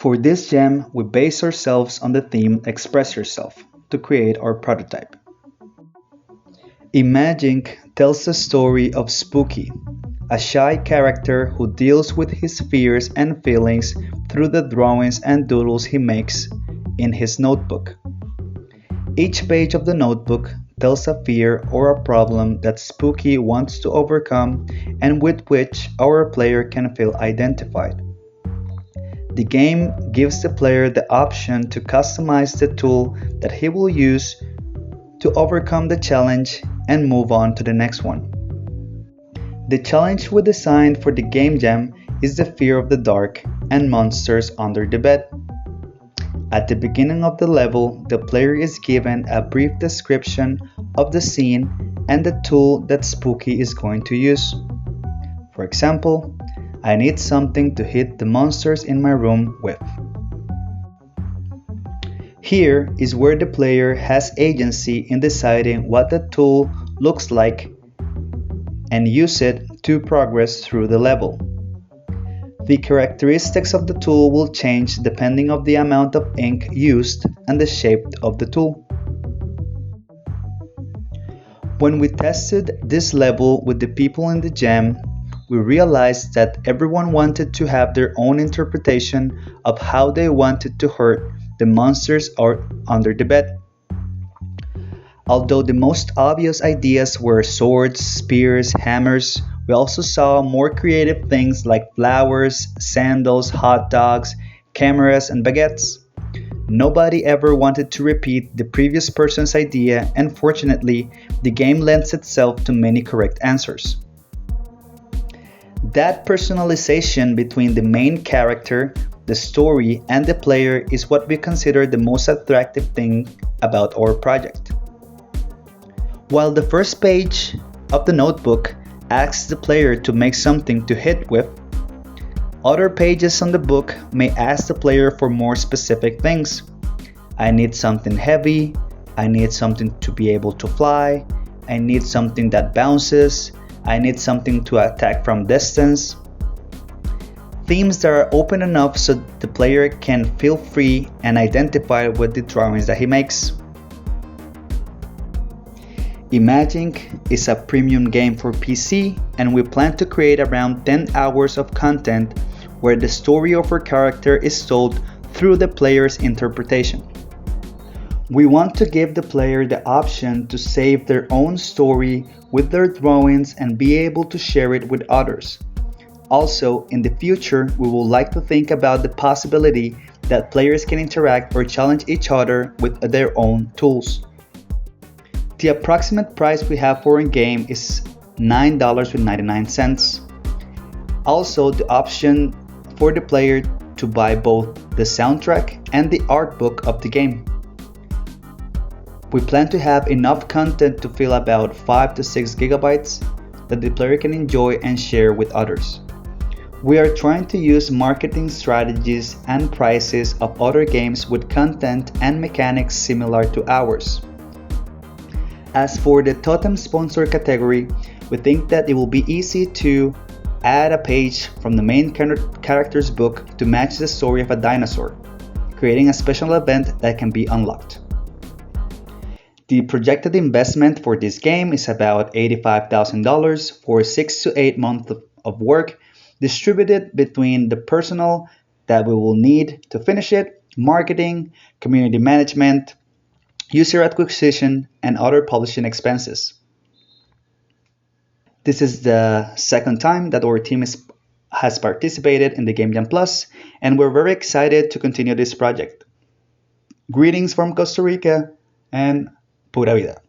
For this jam, we base ourselves on the theme Express Yourself to create our prototype. Imagink tells the story of Spooky, a shy character who deals with his fears and feelings through the drawings and doodles he makes in his notebook. Each page of the notebook tells a fear or a problem that Spooky wants to overcome and with which our player can feel identified. The game gives the player the option to customize the tool that he will use to overcome the challenge and move on to the next one. The challenge we designed for the GameJam is the fear of the dark and monsters under the bed. At the beginning of the level, the player is given a brief description of the scene and the tool that Spooky is going to use. For example, I need something to hit the monsters in my room with. Here is where the player has agency in deciding what the tool looks like and use it to progress through the level. The characteristics of the tool will change depending on the amount of ink used and the shape of the tool. When we tested this level with the people in the jam, we realized that everyone wanted to have their own interpretation of how they wanted to hurt the monsters under the bed. Although the most obvious ideas were swords, spears, hammers, we also saw more creative things like flowers, sandals, hot dogs, cameras, and baguettes. Nobody ever wanted to repeat the previous person's idea, and fortunately, the game lends itself to many correct answers. That personalization between the main character, the story, and the player is what we consider the most attractive thing about our project. While the first page of the notebook asks the player to make something to hit with, other pages on the book may ask the player for more specific things. I need something heavy, I need something to be able to fly, I need something that bounces, I need something to attack from distance. Themes that are open enough so the player can feel free and identify with the drawings that he makes. imagink is a premium game for PC, and we plan to create around 10 hours of content where the story of our character is told through the player's interpretation. We want to give the player the option to save their own story with their drawings and be able to share it with others. Also, in the future, we would like to think about the possibility that players can interact or challenge each other with their own tools. The approximate price we have for a game is $9.99. Also, the option for the player to buy both the soundtrack and the art book of the game. We plan to have enough content to fill about 5 to 6 gigabytes that the player can enjoy and share with others. We are trying to use marketing strategies and prices of other games with content and mechanics similar to ours. As for the totem sponsor category, we think that it will be easy to add a page from the main character's book to match the story of a dinosaur, creating a special event that can be unlocked. The projected investment for this game is about $85,000 for 6 to 8 months of work distributed between the personnel that we will need to finish it, marketing, community management, user acquisition, and other publishing expenses. This is the second time that our team has participated in the GameJam Plus, and we're very excited to continue this project. Greetings from Costa Rica, and pura vida.